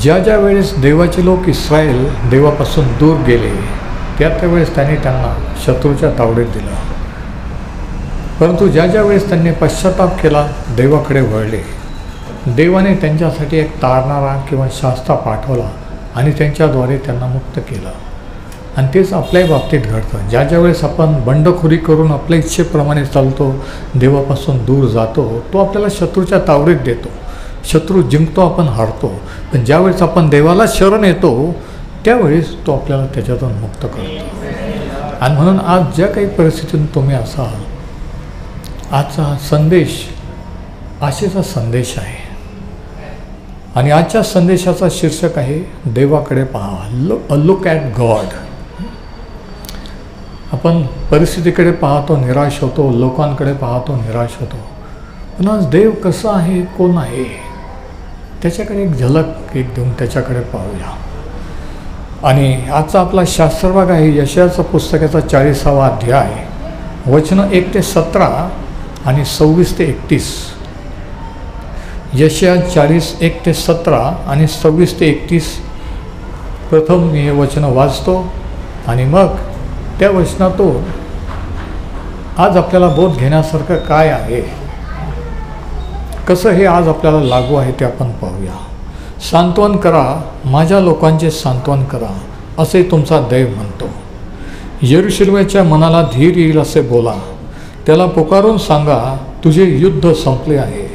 ज्या ज्या वेळेस देवाचे लोक इस्रायल देवापासून दूर गेले त्यावेळेस त्यांनी त्यांना शत्रूच्या तावडीत दिलं. परंतु ज्या ज्या वेळेस त्यांनी पश्चाताप केला, देवाकडे वळले, देवाने त्यांच्यासाठी एक तारणारा किंवा शास्ता पाठवला आणि त्यांच्याद्वारे त्यांना मुक्त केलं. आणि तेच आपल्याही बाबतीत घडतं. ज्या ज्या वेळेस आपण बंडखोरी करून आपल्या इच्छेप्रमाणे चालतो, देवापासून दूर जातो, तो आपल्याला शत्रूच्या तावडीत देतो. शत्रू जिंकतो, आपण हारतो. पण ज्यावेळेस आपण देवाला शरण येतो त्यावेळेस तो आपल्याला त्याच्यातून मुक्त करतो. आणि म्हणून आज ज्या काही परिस्थितीतून तुम्ही असाल, आजचा हा संदेश आशेचा संदेश आहे. आणि आजच्या संदेशाचा शीर्षक आहे देवाकडे पहा, अ लुक ॲट गॉड. आपण परिस्थितीकडे पाहतो, निराश होतो, लोकांकडे पाहतो, निराश होतो. पण आज देव कसा आहे, कोण आहे, त्याच्याकडे एक झलक देऊन त्याच्याकडे पाहूया. आणि आजचा आपला शास्त्रभाग आहे यशायाचा पुस्तकाचा 40वा अध्याय, वचनं 1 ते 17 आणि 26 ते 31. यशाया 40, 1 ते 17 आणि 26 ते 31. प्रथम मी हे वचनं वाचतो आणि मग त्या वचनातून आज आपल्याला बोध घेण्यासारखं काय आहे, कसं हे आज आपल्याला लागू आहे ते आपण पाहूया. सांत्वन करा, माझ्या लोकांचे सांत्वन करा, असे तुमचा देव म्हणतो. यरूशलेमेच्या मनाला धीर येईल असे बोला, त्याला पुकारून सांगा, तुझे युद्ध संपले आहे,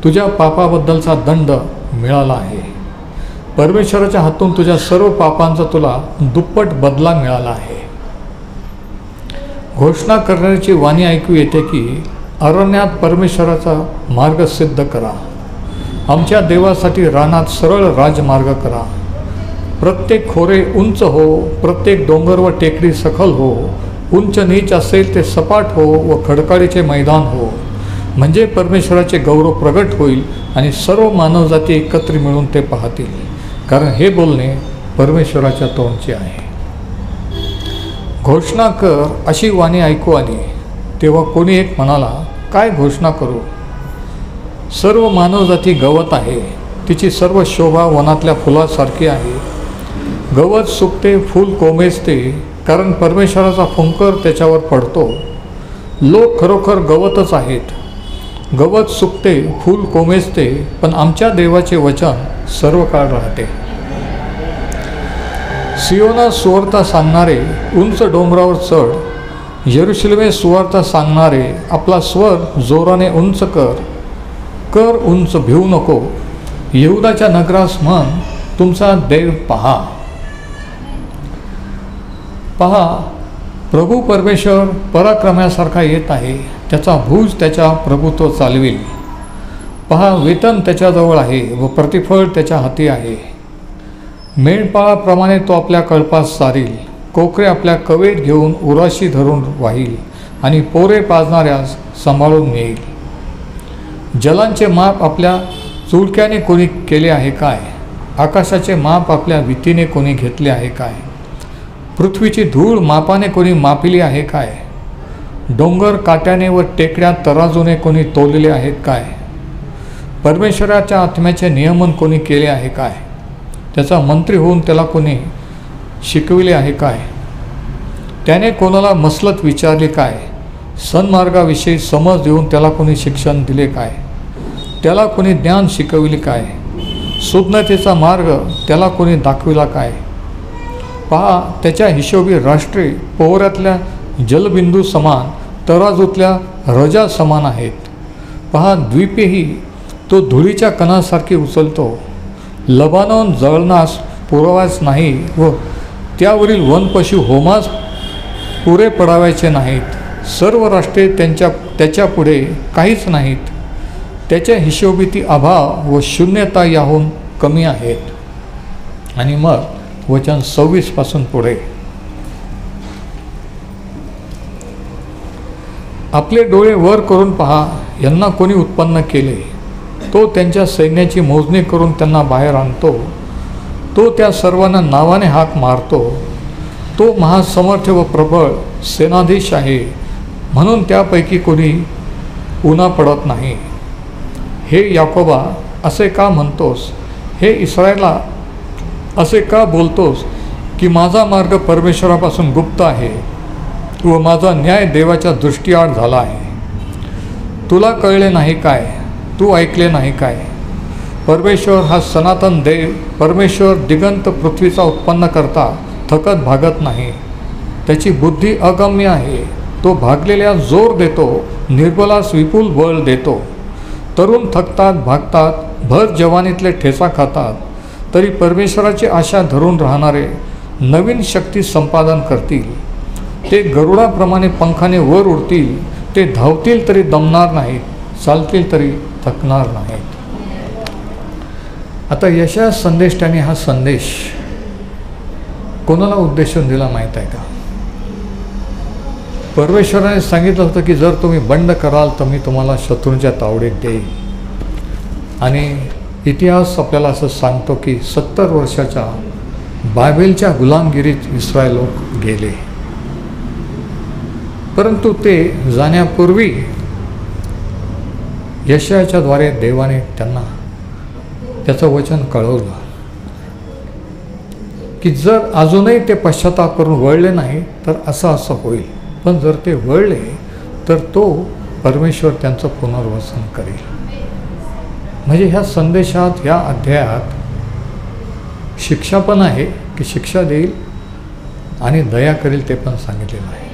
तुझ्या पापाबद्दलचा दंड मिळाला आहे. परमेश्वराच्या हातून तुझ्या सर्व पापांचा तुला दुप्पट बदला मिळाला आहे. घोषणा करण्याची वाणी ऐकू येते की अरण्यात परमेश्वराचा मार्ग सिद्ध करा, आमच्या देवासाठी रानात सरळ राजमार्ग करा. प्रत्येक खोरे उंच हो, प्रत्येक डोंगर व टेकडी सखल हो, उंच नीच असेल ते सपाट हो व खडकाळीचे मैदान हो, म्हणजे परमेश्वराचे गौरव प्रगट होईल आणि सर्व मानवजाती एकत्र मिळून ते पाहतील. कारण हे बोलणे परमेश्वराच्या तोंडचे आहे. घोषणा कर अशी वाणी ऐकू आली. तेव्हा कोणी एक म्हणाला, काय घोषणा करू? सर्व मानवजाती गवत आहे, तिची सर्व शोभा वनातल्या फुलासारखी आहे. गवत सुकते, फूल कोमेजते, कारण परमेश्वराचा फुंकर त्याच्यावर पडतो. लोक खरोखर गवतच आहेत. गवत सुकते, फूल कोमेजते, पण आमच्या देवाचे वचन सर्व काळ राहते. सियोना सुवार्ता सांगणारे उंच डोंगरावर चढ, यरूशलेमे सुवार्ता सांगणारे आपला स्वर जोराने उंच कर. कर उंच, भिवू नको. यहुदाच्या नगरास म्हण, तुमचा देव पहा. पहा, प्रभू परमेश्वर पराक्रमासारखा येत आहे, त्याचा भुज त्याच्या प्रभुत्व चालविल. पहा, वेतन त्याच्याजवळ आहे व प्रतिफळ त्याच्या हाती आहे. मेंढपाळाप्रमाणे तो आपल्या कळपास सारील, कोकरे आपल्या कवेत घेऊन उराशी धरून वाहील आणि पोरे पाजणाऱ्यास सांभाळून नेईल. जलांचे माप आपल्या चुळक्याने कोणी केले आहे काय? आकाशाचे माप आपल्या वितीने कोणी घेतले आहे काय? पृथ्वीची धूळ मापाने कोणी मापिली आहे काय? डोंगर काट्याने व टेकड्या तराजूने कोणी तोलले आहेत काय? परमेश्वराच्या आत्म्याचे नियमन कोणी केले आहे काय? त्याचा मंत्री होऊन त्याला कोणी शिकविले आहे काय? त्याने कोणाला मसलत विचारली काय? सन्मार्गाविषयी समज देऊन त्याला कोणी शिक्षण दिले काय? त्याला कोणी ज्ञान शिकविले काय? सुज्ञतेचा मार्ग त्याला कोणी दाखविला काय? पहा, त्याच्या हिशोबी राष्ट्रे पोहऱ्यातल्या जलबिंदू समान, तराजूतल्या रजा समान आहेत. पहा, द्वीपेही तो धुळीच्या कणासारखी उचलतो. लबानोन जळणास पुरवायच नाही व त्यावरील वनपशु होमास पुरे पडावायचे नाहीत. सर्व राष्ट्रे त्याच्या पुढे काहीच नाहीत. त्याच्या हिशोबी ती अभाव व शून्यता याहून कमी आहेत. आणि मग वचन 26 पुढे, आपले डोळे वर करून पहा, यांना कोणी उत्पन्न केले? तो त्यांच्या सैन्याची मोजणी करून त्यांना बाहेर आणतो. तो त्या सर्वांना नावाने हाक मारतो. तो महासमर्थ व प्रबळ सेनाधीश आहे, म्हणून त्यापैकी कोणी उन्हा पडत नाही. हे याकोबा, असे का म्हणतोस? हे इस्रायला, असे का बोलतोस की माझा मार्ग परमेश्वरापासून गुप्त आहे व माझा न्याय देवाच्या दृष्टीआड झाला आहे? तुला कळले नाही काय? तू ऐकले नाही काय? परमेश्वर हा सनातन देव, परमेश्वर दिगंत पृथ्वीचा उत्पन्न करता थकत भागत नाही. त्याची बुद्धी अगम्य आहे. तो भागलेल्या जोर देतो, निर्बलास विपुल बळ देतो. तरुण थकतात, भागतात, भर जवानीतले ठेचा खातात, तरी परमेश्वराची आशा धरून राहणारे नवीन शक्ती संपादन करतील. ते गरुडाप्रमाणे पंखाने वर उडतील. ते धावतील तरी दमणार नाहीत, चालतील तरी थकणार नाहीत. आता यशा संदेष्टाने हा संदेश कोणाला उद्देशून दिला माहीत आहे का? परमेश्वराने सांगितलं होतं की जर तुम्ही बंड कराल तर मी तुम्हाला शत्रूंच्या तावडीत देईन. आणि इतिहास आपल्याला असं सांगतो की 70 वर्षाच्या बाबेलच्या गुलामगिरीत इस्रायल लोक गेले. परंतु ते जाण्यापूर्वी यशायाच्याद्वारे देवाने त्यांना त्याचं वचन कळवलं की जर अजूनही ते पश्चाताप करून वळले नाही तर असं होईल. पण जर ते वळले तर तो परमेश्वर त्यांचं पुनर्वसन करेल. म्हणजे ह्या संदेशात, ह्या अध्यायात शिक्षा पण आहे की शिक्षा देईल आणि दया करेल ते पण सांगितलेलं आहे.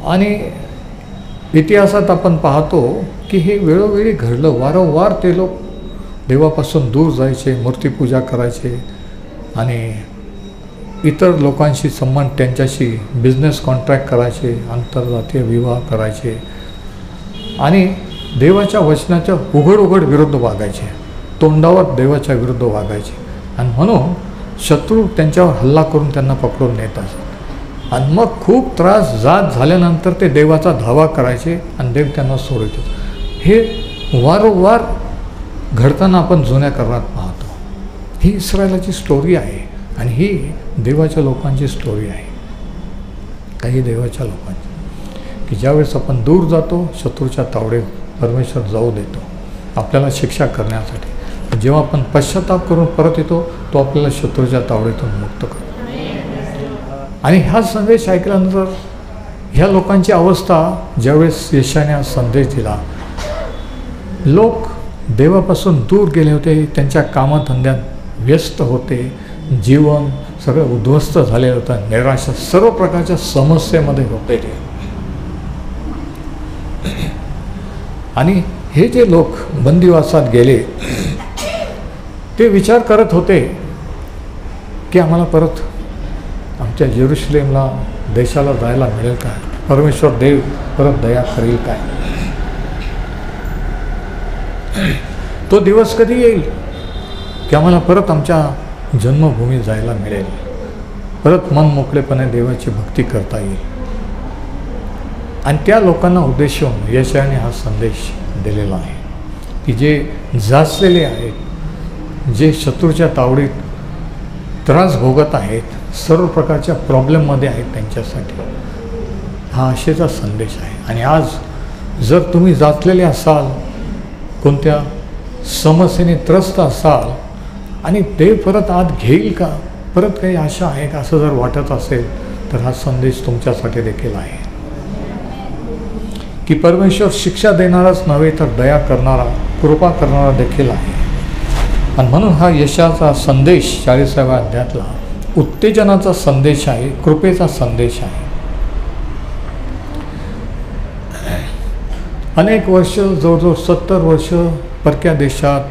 आणि इतिहासात आपण पाहतो की हे वेळोवेळी घडलं. वारंवार ते लोक देवापासून दूर जायचे, मूर्तीपूजा करायचे आणि इतर लोकांशी संबंध, त्यांच्याशी बिझनेस कॉन्ट्रॅक्ट करायचे, आंतरजातीय विवाह करायचे आणि देवाच्या वचनाच्या उघड विरुद्ध वागायचे, तोंडावर देवाच्या विरुद्ध वागायचे. आणि म्हणून शत्रू त्यांच्यावर हल्ला करून त्यांना पकडून नेत असत. आणि मग खूप त्रास जात झाल्यानंतर ते देवाचा धावा करायचे आणि देव त्यांना सोडत होते. हे वारंवार घडताना आपण जुन्या करारात पाहतो. ही इस्रायलाची स्टोरी आहे आणि ही देवाच्या लोकांची स्टोरी आहे. काही देवाच्या लोकांची की ज्यावेळेस आपण दूर जातो, शत्रूच्या तावडीत परमेश्वर जाऊ देतो आपल्याला शिक्षा करण्यासाठी. जेव्हा आपण पश्चाताप करून परत येतो तो आपल्याला शत्रूच्या तावडीतून मुक्त करतो. आणि हा संदेश ऐकल्यानंतर ह्या लोकांची अवस्था, ज्यावेळेस यशायाने हा संदेश दिला, लोक देवापासून दूर गेले होते, त्यांच्या कामधंद्यात व्यस्त होते, जीवन सगळं उद्ध्वस्त झालेलं होतं, निराशा, सर्व प्रकारच्या समस्येमध्ये होते ते. आणि हे जे लोक बंदिवासात गेले ते विचार करत होते की आम्हाला परत आमच्या जेरुसलेमला, देशाला जायला मिळेल काय? परमेश्वर देव परत दया करेल काय? तो दिवस कधी येईल की आम्हाला परत आमच्या जन्मभूमीत जायला मिळेल, परत मन मोकळेपणे देवाची भक्ती करता येईल? आणि त्या लोकांना उद्देशून यशायाने हा संदेश दिलेला आहे की जे जाचलेले आहेत, जे शत्रूच्या तावडीत त्रास भोगत आहेत, सर्व प्रकारच्या प्रॉब्लेममध्ये आहेत, त्यांच्यासाठी हा आशेचा संदेश आहे. आणि आज जर तुम्ही जाचलेले असाल, कोणत्या समस्येने त्रस्त असाल आणि ते परत आत घेईल का, परत काही आशा आहे का, असं जर वाटत असेल तर हा संदेश तुमच्यासाठी देखील आहे की परमेश्वर शिक्षा देणाराच नव्हे तर दया करणारा, कृपा करणारा देखील आहे. आणि म्हणून हा यशाचा संदेश 40व्या अध्यायातला उत्तेजनाचा संदेश आहे, कृपेचा संदेश आहे. अनेक वर्ष, जवळजवळ 70 वर्ष परक्या देशात,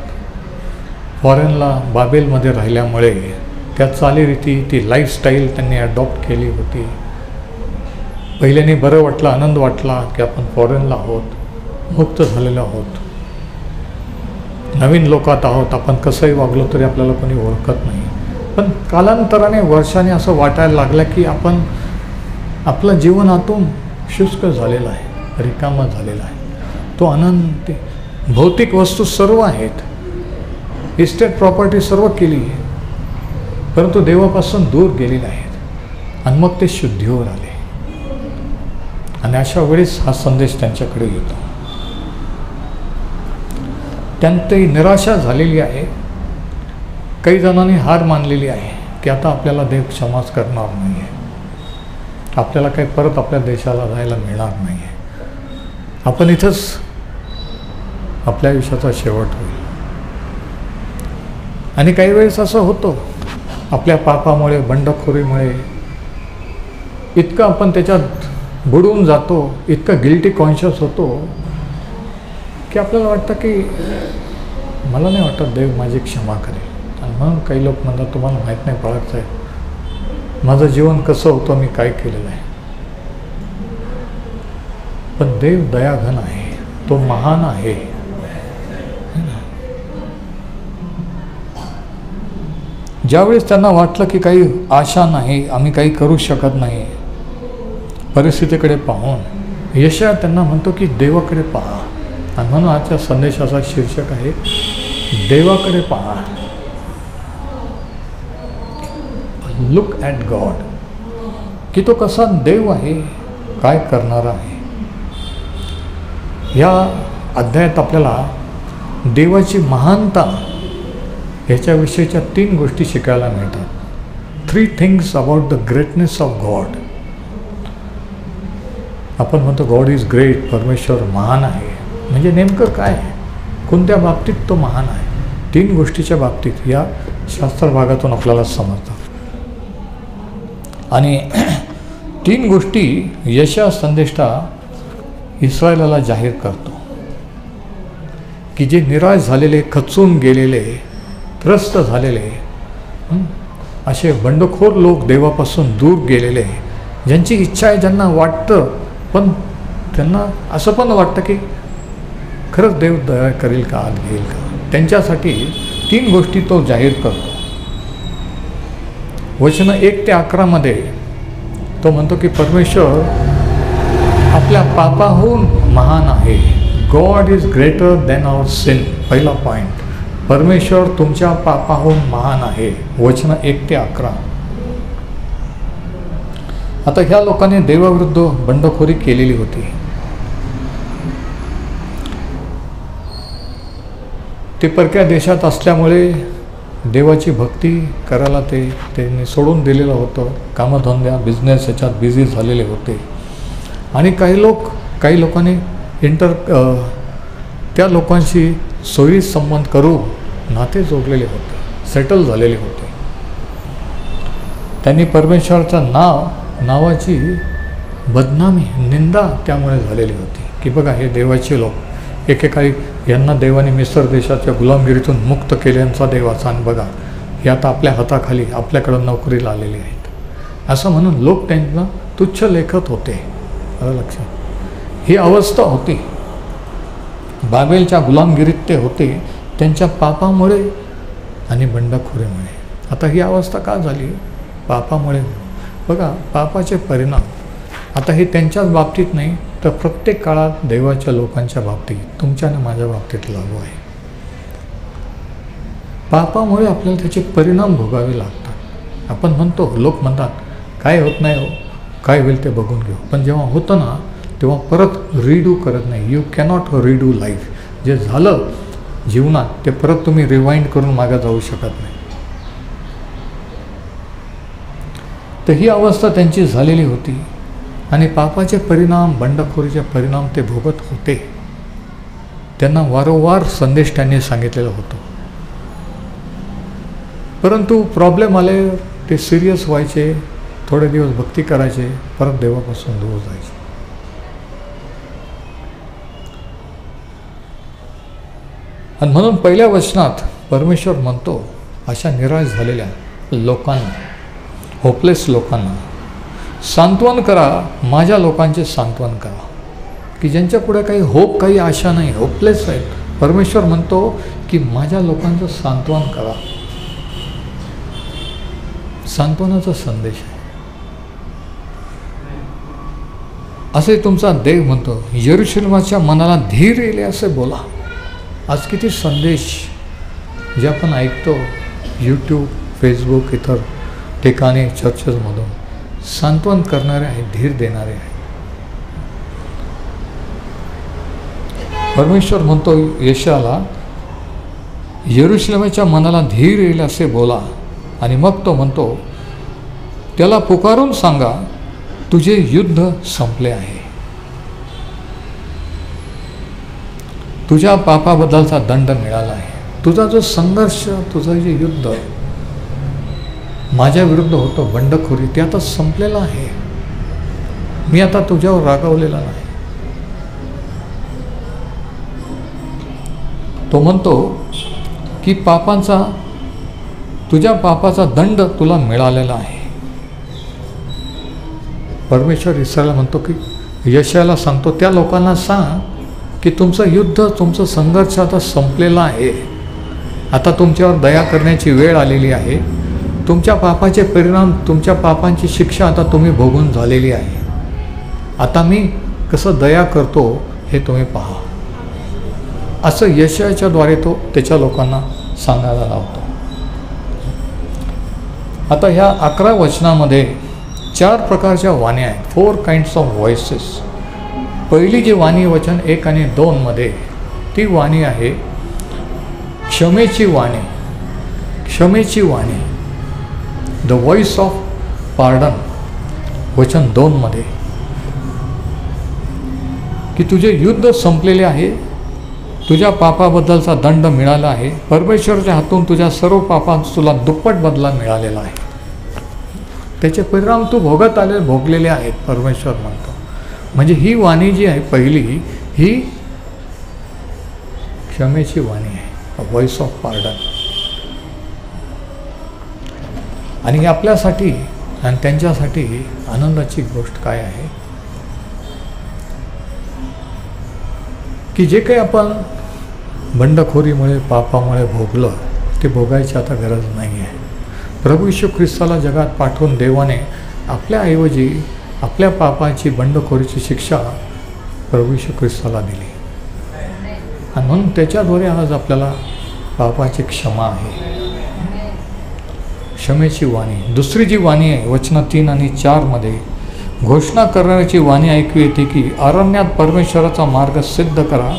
फॉरेनला, बाबेलमध्ये राहिल्यामुळे त्या चालीरीती, ती लाईफस्टाईल त्यांनी अडॉप्ट केली होती. पहिल्याने बरं वाटलं, आनंद वाटला की आपण फॉरेनला आहोत, मुक्त झालेलो आहोत, नवीन लोकात आहोत, आपण कसंही वागलो तरी आपल्याला कोणी ओळखत नाही. पण कालांतराने, वर्षाने असं वाटायला लागलं की आपण, आपलं जीवन आतून शुष्क झालेलं आहे, रिकामं झालेलं आहे. तो आनंद, भौतिक वस्तू सर्व आहेत, इस्टेट प्रॉपर्टी सर्व केली आहे, परंतु देवापासून दूर गेलेले आहेत. आणि मग ते शुद्धीवर आले. आणि अशा वेळेस हा संदेश त्यांच्याकडे येतो. त्यांची निराशा झालेली आहे. काही जणांनी हार मानलेली आहे की आता आपल्याला देव क्षमाच करणार नाही आहे, आपल्याला काही परत आपल्या देशाला जायला मिळणार नाही आहे, आपण इथंच आपल्या आयुष्याचा शेवट होईल. आणि काही वेळेस असं होतं, आपल्या पापामुळे, बंडखोरीमुळे इतकं आपण त्याच्यात बुडून जातो, इतकं गिल्टी कॉन्शियस होतो की आपल्याला वाटतं की मला नाही वाटत देव माझी क्षमा करेल. आणि म्हणून काही लोक म्हणतात, तुम्हाला माहीत नाही बाळक साहेब, माझं जीवन कसं होतं, मी काय केलेलं आहे. पण देव दयाघन आहे, तो महान आहे. ज्यावेळेस त्यांना वाटलं की काही आशा नाही, आम्ही काही करू शकत नाही, परिस्थितीकडे पाहून यशया त्यांना म्हणतो की देवाकडे पहा. आणि म्हणून आजच्या संदेशाचा शीर्षक आहे देवाकडे पहा. लुक ॲट गॉड, की तो कसा देव आहे, काय करणारा आहे. या अध्यायात आपल्याला देवाची महानता ह्याच्याविषयीच्या 3 गोष्टी शिकायला मिळतात. 3 things about the greatness of God. आपण म्हणतो गॉड इज ग्रेट, परमेश्वर महान आहे. म्हणजे नेमकं काय आहे, कोणत्या बाबतीत तो महान आहे. 3 गोष्टीच्या बाबतीत या शास्त्र भागातून आपल्याला समजतात. आणि 3 गोष्टी यशया संदेष्टा इस्रायलाला जाहीर करतो की जे निराश झालेले, खचून गेलेले, त्रस्त झालेले, असे बंडखोर लोक, देवापासून दूर गेलेले, ज्यांची इच्छा आहे, ज्यांना वाटतं, पण त्यांना असं पण वाटतं की खरंच देव दया करेल का, आत घेईल का, त्यांच्यासाठी 3 गोष्टी तो जाहीर करतो. वचन 1 ते 11 तो म्हणतो की परमेश्वर आपल्या पापाहून महान आहे. God is greater than our sin. पहिला पॉईंट, परमेश्वर तुमच्या पापाहून महान आहे. वचन 1 ते 11. आता ह्या लोकांनी देवाविरुद्ध बंडखोरी केलेली होती. ते परक्या देशात असल्यामुळे देवाची भक्ती करायला त्यांनी सोडून दिलेलं होतं. कामधंद्या, बिझनेस याच्यात बिझी झालेले होते. आणि काही लोकांनी त्या लोकांशी सोयी संबंध करून नाते जोडलेले होते, सेटल झालेले होते. त्यांनी परमेश्वराच्या नावाची बदनामी, निंदा त्यामुळे झालेली होती की बघा हे देवाचे लोक, एकेकाळी यांना देवाने मिस्र देशाच्या गुलामगिरीतून मुक्त केल्यांचा देवाचा, आणि बघा हे आता आपल्या हाताखाली आपल्याकडं नोकरीला आलेले आहेत, असं म्हणून लोक त्यांना तुच्छ लेखत होते. लक्षात, ही अवस्था होती. बाबेलच्या गुलामगिरीत ते होते, त्यांच्या पापामुळे आणि बंडखोरीमुळे. आता ही अवस्था का झाली? पापामुळे. बघा पापाचे परिणाम आता हे त्यांच्याच बाबतीत नाही, तर प्रत्येक काळात देवाच्या लोकांच्या बाबतीत, तुमच्या आणि माझ्या बाबतीत लागू आहे. पापामुळे आपल्याला त्याचे परिणाम भोगावे लागतात. आपण म्हणतो, लोक म्हणतात काय होत नाही हो, काय होईल ते बघून घेऊ. पण जेव्हा होतं ना, तेव्हा परत रिडू करत नाही. You cannot redo life. जे झालं जीवनात ते परत तुम्ही रिवाइंड करून मागे जाऊ शकत नाही. तर ही अवस्था त्यांची झालेली होती. आणि पापाचे परिणाम, बंडखोरीचे परिणाम ते भोगत होते. त्यांना वारंवार संदेश त्यांनी सांगितलेला होतो. परंतु प्रॉब्लेम आले, ते सिरियस व्हायचे, थोडे दिवस भक्ती करायचे, परत देवापासून दूर जायचे. आणि म्हणून पहिल्या वचनात परमेश्वर म्हणतो अशा निराश झालेल्या लोकांना, होपलेस लोकांना सांत्वन करा, माझ्या लोकांचे सांत्वन करा, की ज्यांच्या पुढे काही होप, काही आशा नाही, होपलेस आहेत. परमेश्वर म्हणतो की माझ्या लोकांचं सांत्वन करा. सांत्वनाचा संदेश आहे. असे तुमचा देव म्हणतो, यरूशलेमाच्या मनाला धीर येईल असे बोला. आज किती संदेश जे आपण ऐकतो यूट्यूब, फेसबुक, इतर ठिकाणी, चर्चेसमधून, सांत्वन करणारे आहे, धीर देणारे आहे. परमेश्वर म्हणतो यशाला यरुशलेमाच्या मनाला धीर येईल असे बोला. आणि मग तो म्हणतो, त्याला पुकारून सांगा, तुझे युद्ध संपले आहे. तुझ्या पापाबद्दलचा दंड मिळाला आहे. तुझा जो संघर्ष, तुझं जे युद्ध माझ्या विरुद्ध होतं, बंडखोरी, ते आता संपलेलं आहे. मी आता तुझ्यावर रागावलेला नाही. तो म्हणतो की तुझ्या पापाचा दंड तुला मिळालेला आहे. परमेश्वर इस्रायला म्हणतो की यशायाला सांगतो, त्या लोकांना सांग की तुमचं युद्ध, तुमचं संघर्ष आता संपलेला आहे. आता तुमच्यावर दया करण्याची वेळ आलेली आहे. तुमच्या पापाचे परिणाम, तुमच्या पापांची शिक्षा आता तुम्ही भोगून झालेली आहे. आता मी कसं दया करतो हे तुम्ही पहा. असं यशायाच्या द्वारे तो त्याच्या लोकांना सांगायला लावतो. आता ह्या 11 वचनामध्ये 4 प्रकारच्या वाणी आहेत. 4 काइंड्स ऑफ व्हॉइसेस. पहिली जी वाणी वचन 1 आणि 2 मध्ये, ती वाणी आहे क्षमेची वाणी. क्षमेची वाणी, द व्हॉइस ऑफ पार्डन. वचन 2 मध्ये की तुझे युद्ध संपलेले आहे, तुझ्या पापाबद्दलचा दंड मिळाला आहे. परमेश्वराच्या हातून तुझ्या सर्व पापांचा तुला दुप्पट बदला मिळालेला आहे. त्याचे परिणाम तू भोगलेले आहेत, परमेश्वर म्हणतो. म्हणजे ही वाणी जी आहे पहिली, ही क्षमेची वाणी आहे, व्हॉइस ऑफ पार्डन. आणि आपल्यासाठी आणि त्यांच्यासाठी आनंदाची गोष्ट काय आहे की जे काही आपण बंडखोरीमुळे, पापामुळे भोगलं, ते भोगायची आता गरज नाही आहे. प्रभू येशू ख्रिस्ताला जगात पाठवून देवाने आपल्याऐवजी आपल्या पापाची, बंडखोरीची शिक्षा प्रभू येशू ख्रिस्ताला दिली. आणि म्हणून त्याच्याद्वारे आज आपल्याला पापाची क्षमा आहे. क्षमेची वाणी. दुसरी जी वाणी आहे वचन 3 आणि 4 मध्ये, घोषणा करण्याची वाणी ऐकू येते की अरण्यात परमेश्वराचा मार्ग सिद्ध करा,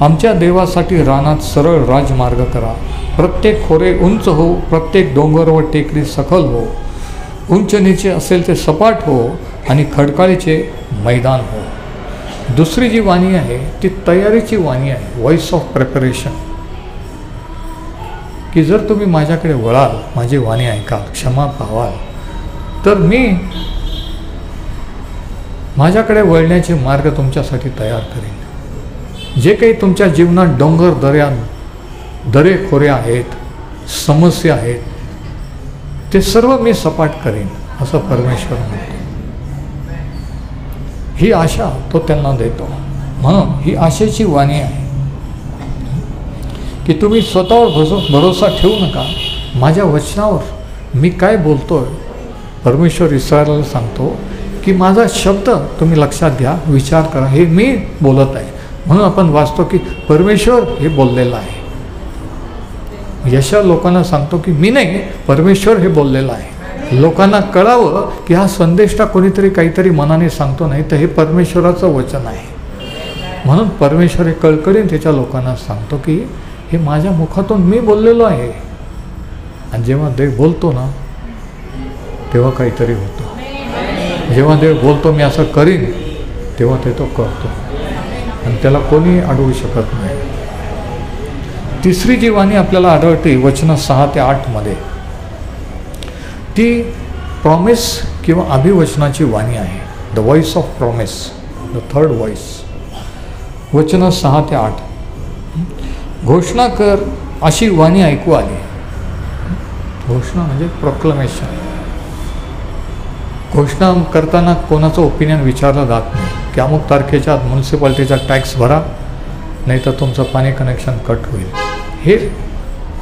आमच्या देवासाठी रानात सरळ राजमार्ग करा. प्रत्येक खोरे उंच हो, प्रत्येक डोंगर व टेकडी सखल हो, उंच नीचे असेल ते सपाट हो आणि खडकाळीचे मैदान हो. दुसरी जी वाणी आहे ती तयारीची वाणी आहे, व्हॉइस ऑफ प्रिपरेशन. की जर तुम्ही माझ्याकडे वळाल, माझी वाणी ऐकाल, क्षमा पावाल, तर मी माझ्याकडे वळण्याचे मार्ग तुमच्यासाठी तयार करेन. जे काही तुमच्या जीवनात डोंगर, दरे खोरे आहेत, समस्या आहेत, ते सर्व मी सपाट करेन, असं परमेश्वर म्हणतो. ही आशा तो त्यांना देतो. म्हणून ही आशेची वाणी आहे की तुम्ही स्वतःवर भरोसा ठेवू नका, माझ्या वचनावर मी काय बोलतोय. परमेश्वर इस्रायलाला सांगतो की माझा शब्द तुम्ही लक्षात घ्या, विचार करा, हे मी बोलत आहे. म्हणून आपण वाचतो की परमेश्वर हे बोललेलं आहे. यशा लोकांना सांगतो की मी नाही, परमेश्वर हे बोललेलं आहे. लोकांना कळावं की हा संदेष्टा कोणीतरी काहीतरी मनाने सांगतो नाही, तर हे परमेश्वराचं वचन आहे. म्हणून परमेश्वर हे कळकळीने त्याच्या लोकांना सांगतो की हे माझ्या मुखातून मी बोललेलो आहे. आणि जेव्हा देव बोलतो ना, तेव्हा काहीतरी होतं. जेव्हा देव बोलतो मी असं करीन, तेव्हा ते तो करतो आणि त्याला कोणी अडवू शकत नाही. तिसरी जी वाणी आपल्याला आढळते वचन 6 ते 8 मध्ये, ती प्रॉमिस किंवा अभिवचनाची वाणी आहे, the voice of promise, the third voice. वचन 6 ते 8, घोषणा कर अशी वाणी ऐकू आली. घोषणा म्हणजे प्रोक्लेमेशन. घोषणा करताना कोणाचं ओपिनियन विचारलं जात नाही की अमुक तारखेच्या आत म्युन्सिपाल्टीचा टॅक्स भरा, नाही तर तुमचं पाणी कनेक्शन कट होईल. हे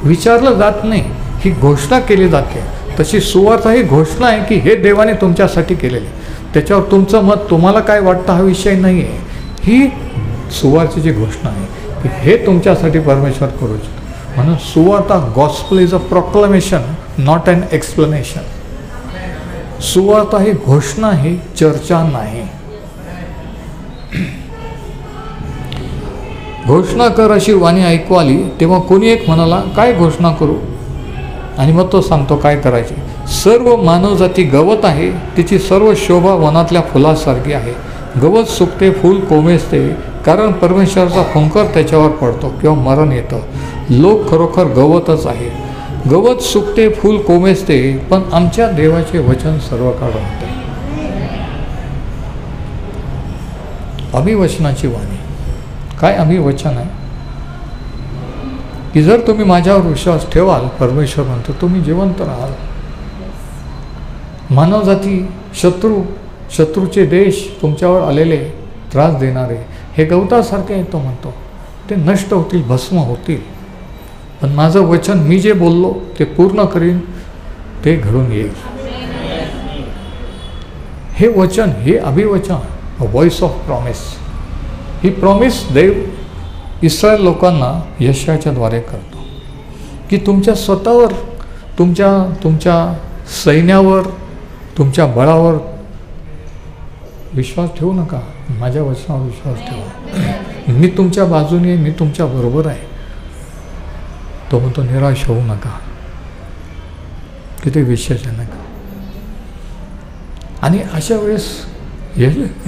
विचारलं जात नाही, ही घोषणा केली जाते. तशी सुवार्ता ही घोषणा आहे की हे देवाने तुमच्यासाठी केलेले. त्याच्यावर तुमचं मत, तुम्हाला काय वाटतं हा विषय नाही आहे. ही सुवार्तेची घोषणा आहे की हे तुमच्यासाठी परमेश्वर करू इच्छितो. म्हणून सुवार्ता, gospel is a proclamation, not an explanation. सुवार्ता ही घोषणा, ही चर्चा नाही. घोषणा कर अशी वाणी ऐकू आली, तेव्हा कोणी एक म्हणाला, काय घोषणा करू? आणि मग तो सांगतो काय करायचे. सर्व मानवजाती गवत आहे, तिची सर्व शोभा वनातल्या फुलासारखी आहे. गवत सुकते, फूल कोमेजते, कारण परमेश्वराचा फुंकर त्याच्यावर पडतो किंवा मरण येतं. लोक खरोखर गवतच आहे. गवत सुकते, फूल कोमेजते, पण आमच्या देवाचे वचन सर्व काळ राहते. अभिवचनाची वाणी. काय अभिवचन आहे? की जर तुम्ही माझ्यावर विश्वास ठेवाल, परमेश्वर म्हणतो, तुम्ही जिवंत राहाल. मानवजाती, शत्रूचे देश, तुमच्यावर आलेले त्रास देणारे हे गवतासारखे आहेत, तो म्हणतो. ते नष्ट होतील, भस्म होतील, पण माझं वचन, मी जे बोललो ते पूर्ण करीन, ते घडून येईल. हे वचन, हे अभिवचन, व्हॉइस ऑफ प्रॉमिस. ही प्रॉमिस देव इस्रायल लोकांना यशाच्या द्वारे करतो की तुमच्या स्वतःवर, तुमच्या सैन्यावर, तुमच्या बळावर विश्वास ठेवू नका. माझ्या वचनावर विश्वास ठेवा. मी तुमच्या बाजूने आहे, मी तुमच्या बरोबर आहे. तो म्हणतो निराश होऊ नका. किती विशेषजनक. आणि अशा वेळेस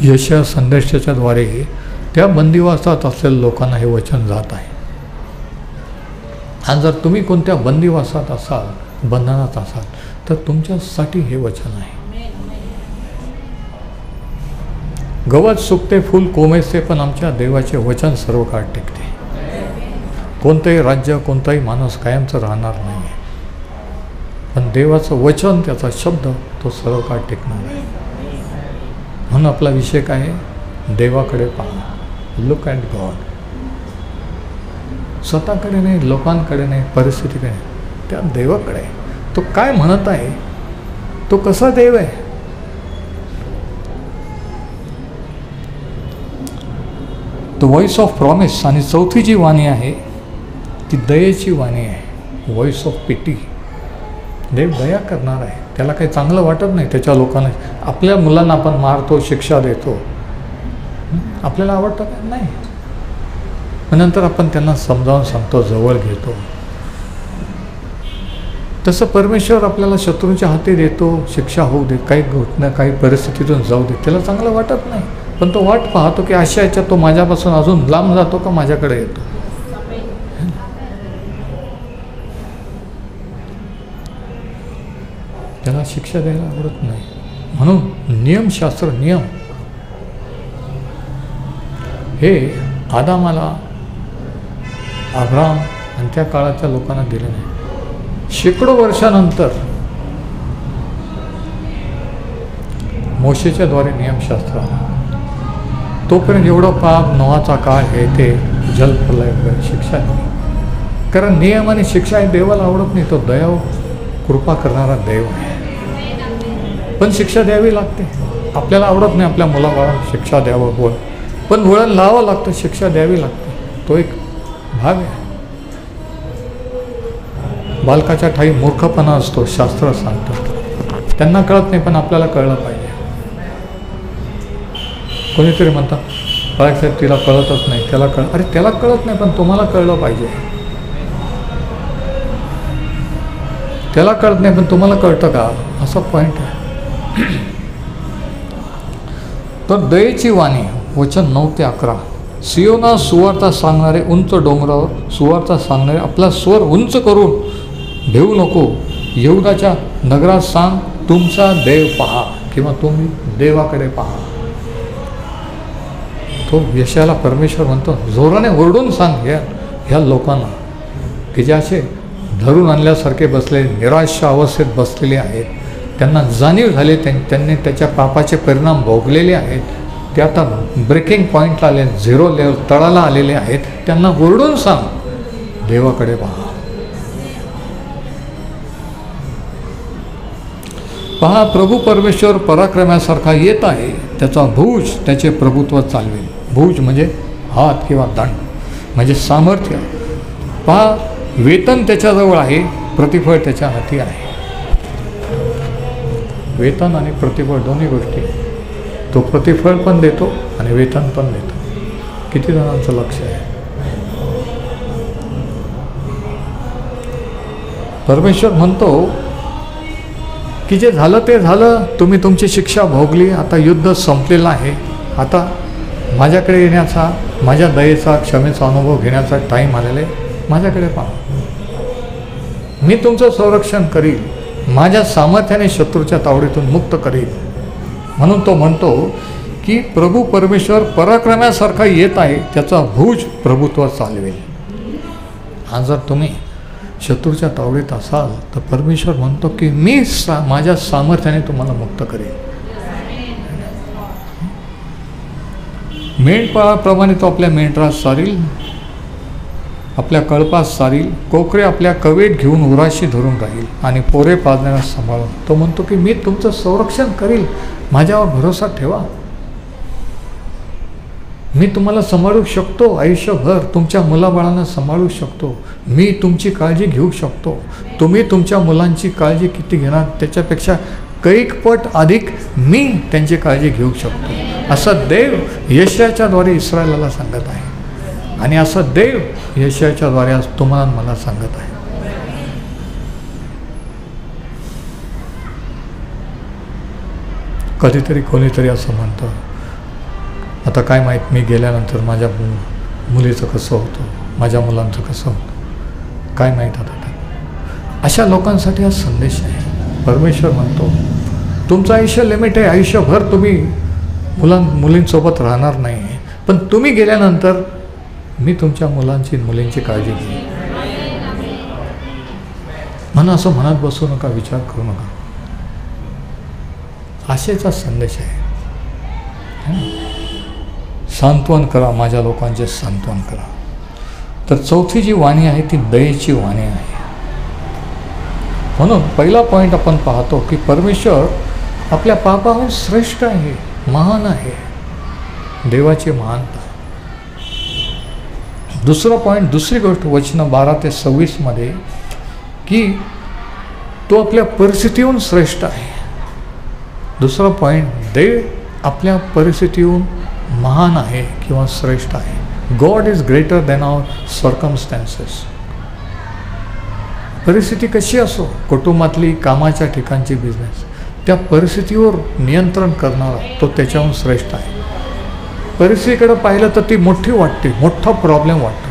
यशा संदेशाच्या द्वारे त्या बंदिवासात असलेल्या लोकांना हे वचन जात आहे. आणि जर तुम्ही कोणत्या बंदिवासात असाल, बंधनात असाल, तर तुमच्यासाठी हे वचन आहे. गवत सुकते, फूल कोमेजते, पण आमच्या देवाचे वचन सर्व काळ टिकते. कोणतंही राज्य, कोणताही माणूस कायमचं राहणार नाही, पण देवाचं वचन, त्याचा शब्द, तो सर्व काळ टिकणार आहे. म्हणून आपला विषय काय आहे? देवाकडे पहा. Look at God. स्वतःकडे नाही, लोकांकडे नाही, परिस्थितीकडे नाही, त्या देवाकडे. तो काय म्हणत आहे, तो कसा देव आहे. तो व्हॉइस ऑफ प्रॉमिस. आणि चौथी जी वाणी आहे ती दयेची वाणी आहे. Voice of pity. देव दया करणार आहे. त्याला काही चांगलं वाटत नाही त्याच्या लोकांना. आपल्या मुलांना आपण मारतो, शिक्षा देतो, आपल्याला आवडतं का? नाही. पण नंतर आपण त्यांना समजावून सांगतो, जवळ घेतो. तसं परमेश्वर आपल्याला शत्रूंच्या हाती देतो, शिक्षा होऊ दे, काही घटना, काही परिस्थितीतून जाऊ दे, त्याला चांगलं वाटत नाही. पण तो वाट पाहतो की अशा याच्यात तो माझ्यापासून अजून लांब जातो का माझ्याकडे येतो. त्याला शिक्षा द्यायला आवडत नाही. म्हणून नियमशास्त्र, नियम हे आदामाला, अब्राम आणि त्या काळाच्या लोकांना दिले नाही. शेकडो वर्षानंतर मोशेच्या द्वारे नियमशास्त्र आलं. तोपर्यंत एवढं पाप, नोहाचा काळ हे ते जलप्रलय वगैरे शिक्षा नाही. कारण नियम आणि शिक्षा हे देवाला आवडत नाही. तो दया, कृपा करणारा देव आहे. पण शिक्षा द्यावी लागते. आपल्याला आवडत नाही आपल्या मुलाबाळांना शिक्षा द्यावं, बोल, पण वळण लावावं लागतं, शिक्षा द्यावी लागते. तो एक भाग आहे. बालकाच्या ठाई मूर्खपणा असतो, शास्त्र सांगतं. त्यांना कळत नाही, पण आपल्याला कळलं पाहिजे. कोणीतरी म्हणतात, बाळासाहेब तिला कळतच नाही, त्याला अरे त्याला कळत नाही, पण तुम्हाला कळलं पाहिजे. त्याला कळत नाही, पण तुम्हाला कळतं का, असा पॉईंट आहे. तर दयेची वाणी, वचन 9 ते 11. सियोना, सुवार्ता सांगणारे उंच डोंगरावर सुवार्ता सांगणारे, आपला स्वर उंच करून भेऊ नको. यहूदाच्या नगरात सांग, तुमचा देव पहा, किंवा तुम्ही देवाकडे पहा. तो यशाला परमेश्वर म्हणतो, जोराने ओरडून सांग ह्या लोकांना की जे असे धरून आणल्यासारखे बसले, निराश अवस्थेत बसलेले आहेत, त्यांना जाणीव झाली, त्यांनी त्याच्या पापाचे परिणाम भोगलेले आहेत, ते आता ब्रेकिंग पॉईंटला आले, झिरो लेवल तळाला आलेले आहेत. त्यांना ओरडून सांग, देवाकडे पहा. पहा, प्रभू परमेश्वर पराक्रमासारखा येत आहे, त्याचा भुज त्याचे प्रभुत्व चालवेल. भुज म्हणजे हात किंवा दंड, म्हणजे सामर्थ्य. पहा, वेतन त्याच्याजवळ आहे, प्रतिफळ त्याच्या हाती आहे. वेतन आणि प्रतिफळ दोन्ही गोष्टी. तो प्रतिफळ पण देतो आणि वेतन पण देतो. किती जणांचं लक्ष आहे. परमेश्वर म्हणतो की जे झालं ते झालं, तुम्ही तुमची शिक्षा भोगली, आता युद्ध संपलेलं आहे. आता माझ्याकडे येण्याचा, माझ्या दयेचा, क्षमेचा अनुभव घेण्याचा टाईम आलेला आहे. माझ्याकडे पहा, मी तुमचं संरक्षण करील, माझ्या सामर्थ्याने शत्रूच्या तावडीतून मुक्त करील. म्हणून तो म्हणतो की प्रभू परमेश्वर पराक्रम्यासारखा येत आहे, त्याचा भुज प्रभुत्व चालवेल. आज जर तुम्ही शत्रूच्या तावडीत असाल तर परमेश्वर म्हणतो की मी माझ्या सामर्थ्याने तुम्हाला मुक्त करेन. मेंढपाळाप्रमाणे तो आपल्या मेंढरास सारील, आपल्या कळपास सारील, कोकरे आपल्या कवेत घेऊन उराशी धरून राहील आणि पोरे पाजण्याला सांभाळून. तो म्हणतो की मी तुमचं संरक्षण करील, माझ्यावर भरोसा ठेवा. मी तुम्हाला सांभाळू शकतो, आयुष्यभर तुमच्या मुलाबाळांना सांभाळू शकतो, मी तुमची काळजी घेऊ शकतो. तुम्ही तुमच्या मुलांची काळजी किती घेणार त्याच्यापेक्षा कैक पट अधिक मी त्यांची काळजी घेऊ शकतो, असं देव यशाच्याद्वारे इस्रायलाला सांगत आहे. आणि असं देव यशाच्याद्वारे आज तुम्हाला मला सांगत आहे. कधीतरी कोणीतरी असं म्हणतं, आता काय माहीत मी गेल्यानंतर माझ्या मुलीचं कसं होतं, माझ्या मुलांचं कसं होतं, काय माहीत आता. अशा लोकांसाठी हा संदेश आहे. परमेश्वर म्हणतो तुमचं आयुष्य लिमिट आहे, आयुष्यभर तुम्ही मुलींसोबत राहणार नाही, पण तुम्ही गेल्यानंतर मी तुमच्या मुलांची मुलींची काळजी घेईन. म्हणून असं म्हणत बसू नका, विचार करू नका. आशेचा संदेश आहे. सांत्वन करा, माझ्या लोकांचे सांत्वन करा. तर चौथी जी वाणी आहे ती दयेची वाणी आहे. म्हणून पहिला पॉईंट आपण पाहतो की परमेश्वर आपल्या पापाहून श्रेष्ठ आहे, महान आहे, देवाची महानता. दुसरा पॉईंट, दुसरी गोष्ट वचन 12 ते 26 मध्ये की तो आपल्या परिस्थितीहून श्रेष्ठ आहे. दुसरा पॉईंट, देव आपल्या परिस्थितीहून महान आहे किंवा श्रेष्ठ आहे. गॉड इज ग्रेटर दॅन आवर सर्कमस्टॅन्सेस. परिस्थिती कशी असो, कुटुंबातली, कामाच्या ठिकाणची, बिझनेस, त्या परिस्थितीवर नियंत्रण करणारा तो त्याच्याहून श्रेष्ठ आहे. परिस्थितीकडे पाहिलं तर ती मोठी वाटते, मोठा प्रॉब्लेम वाटतो,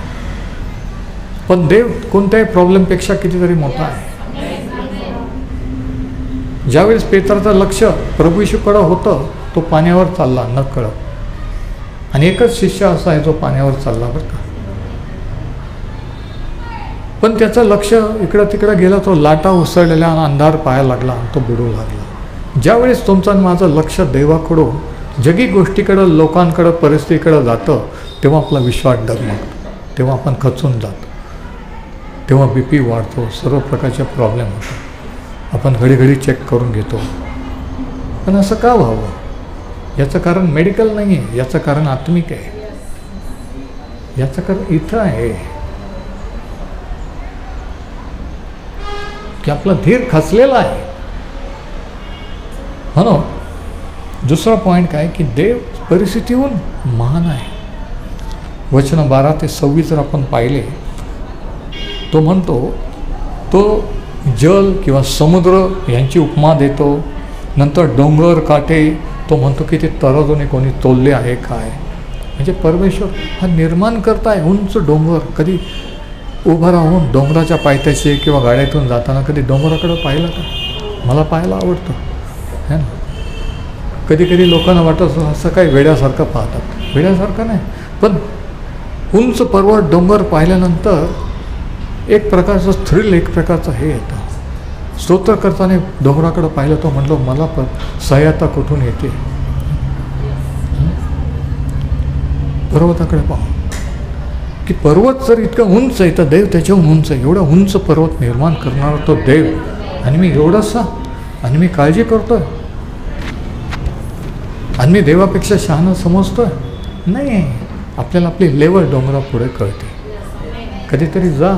पण देव कोणत्याही प्रॉब्लेमपेक्षा कितीतरी मोठा आहे. ज्यावेळेस पेत्राचं लक्ष प्रभू येशूकडे होतं, तो पाण्यावर चालला नकळत, आणि एकच शिष्य असा आहे जो पाण्यावर चालला बरं का. पण त्याचं लक्ष इकडं तिकडं गेलं, तो लाटा उसळलेला आणि अंधार पाहायला लागला आणि तो बुडू लागला. ज्यावेळेस तुमचं आणि माझं लक्ष देवाकडून जगी गोष्टीकडं, लोकांकडं, परिस्थितीकडं जातं, तेव्हा आपला विश्वास डगमगतो, तेव्हा आपण खचून जातो, तेव्हा BP वाढतो, सर्व प्रकारचे प्रॉब्लेम होतात. आपण घडी चेक करून घेतो. पण असं का व्हावं? याचं कारण मेडिकल नाही आहे, याचं कारण आत्मिक आहे, याचं कारण इथं आहे की आपला धीर खचलेला आहे. म्हणून दुसरा पॉईंट काय की देव परिस्थितीहून महान आहे. वचन 12 ते 26 जर आपण पाहिले, तो म्हणतो, तो जल किंवा समुद्र यांची उपमा देतो. नंतर डोंगर काटे, तो म्हणतो की ते तराजूने कोणी तोलले आहे काय. म्हणजे परमेश्वर हा निर्माण करताय उंच डोंगर. कधी उभं राहून डोंगराच्या पायथ्याशी किंवा गाड्यातून जाताना कधी डोंगराकडं पाहिलं का? मला पाहायला आवडतं, है ना. कधी लोकांना वाटत असं काही वेड्यासारखं पाहतात, वेड्यासारखं नाही, पण उंच पर्वत डोंगर पाहिल्यानंतर एक प्रकारचं थ्रिल, एक प्रकारचं हे येतं. स्तोत्र करताना डोंगराकडं पाहिलं, तो म्हणलो मला पण सहायता कुठून येते. पर्वताकडे पाहू की पर्वत जर इतकं उंच आहे तर देव त्याच्याहून उंच आहे. एवढा उंच पर्वत निर्माण करणारा तो देव, आणि मी एवढासा, आणि मी काळजी करतोय, आणि मी देवापेक्षा शहाणा समजतोय. नाही, आपल्याला आपली लेवल डोंगरा पुढे कळते. कधीतरी जा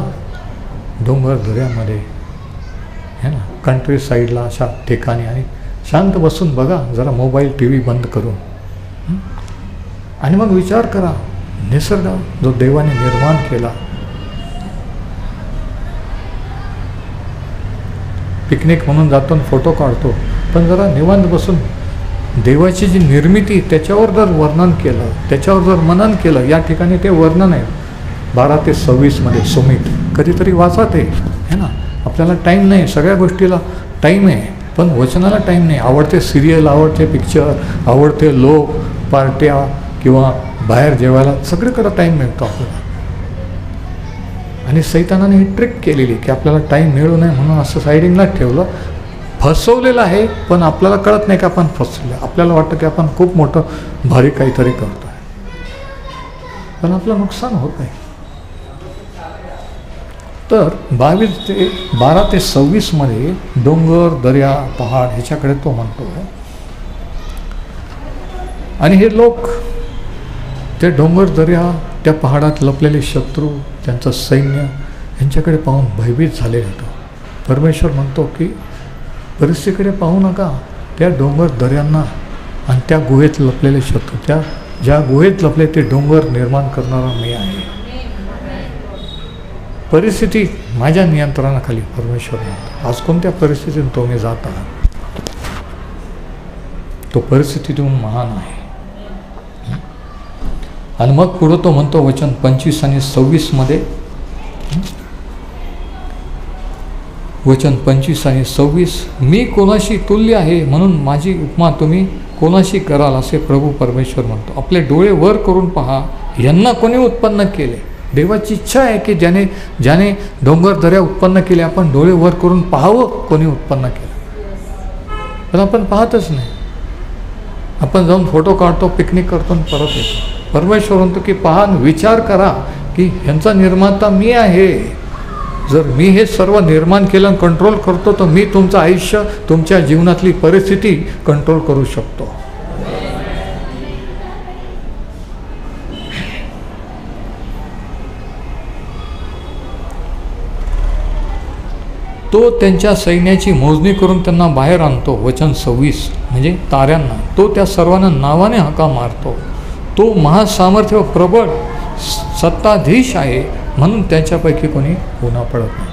डोंगर दऱ्यामध्ये, है ना, कंट्री साईडला अशा ठिकाणी, आणि शांत बसून बघा, जरा मोबाईल TV बंद करून, आणि मग विचार करा निसर्ग जो देवाने निर्माण केला. पिकनिक म्हणून जातो आणि फोटो काढतो, पण जरा निवांत बसून देवाची जी निर्मिती त्याच्यावर जर वर्णन केलं, त्याच्यावर जर मनन केलं, या ठिकाणी ते वर्णन आहे 12 ते 26 सुमित, कधीतरी वाचा ते, है ना. आपल्याला टाईम नाही, सगळ्या गोष्टीला टाईम आहे, पण वचनाला टाईम नाही. आवडते सिरियल, आवडते पिक्चर, आवडते लोक, पार्ट्या किंवा बाहेर जेवायला, सगळीकडं टाईम मिळतो आपल्याला. आणि सैतानाने ही ट्रिक केलेली की आपल्याला टाईम मिळू नये म्हणून असं सायडिंगलाच ठेवलं. फसवलेलं आहे, पण आपल्याला कळत नाही की आपण फसवलं. आपल्याला वाटतं की आपण खूप मोठं भारी काहीतरी करतो आहे, पण आपलं नुकसान होत आहे. तर 12 ते 26 डोंगर, दर्या, पहाड ह्याच्याकडे तो म्हणतो. आणि हे लोक ते डोंगर, दर्या, त्या पहाडात लपलेले शत्रू, त्यांचं सैन्य यांच्याकडे पाहून भयभीत झाले होतं. परमेश्वर म्हणतो की परिस्थितीकडे पाहू नका, त्या डोंगर, दर्यांना आणि त्या गुहेत लपलेले शत्रू, त्या ज्या गुहेत लपले ते डोंगर निर्माण करणारा मी आहे. परिस्थिती माझ्या नियंत्रणाखाली, परमेश्वर म्हणतो. आज कोणत्या परिस्थितीतून तुम्ही जात आहात, तो परिस्थितीतून महान आहे. आणि मग पुढं तो म्हणतो वचन 25 आणि 26 वचन 25 आणि 26, मी कोणाशी तुल्य आहे म्हणून माझी उपमा तुम्ही कोणाशी कराल, असे प्रभू परमेश्वर म्हणतो. आपले डोळे वर करून पहा, यांना कोणी उत्पन्न केले. देवाची इच्छा आहे की ज्याने डोंगर, दऱ्या उत्पन्न केले, आपण डोळे वर करून पाहावं कोणी उत्पन्न केलं. पण आपण पाहतच नाही. आपण जाऊन फोटो काढतो, पिकनिक करतो आणि परत येतो. परमेश्वर म्हणतो की पहा, विचार करा की ह्यांचा निर्माता मी आहे. जर मी हे सर्व निर्माण केलं, कंट्रोल करतो, तर मी तुमचं आयुष्य, तुमच्या जीवनातली परिस्थिती कंट्रोल करू शकतो. तो त्यांच्या सैन्याची मोजणी करून त्यांना बाहेर आणतो. वचन 26 म्हणजे ताऱ्यांना. तो त्या सर्वांना नावाने हाका मारतो. तो महासामर्थ्य व प्रबळ सत्ताधीश आहे, म्हणून त्यांच्यापैकी कोणी उन्हा पडत नाही.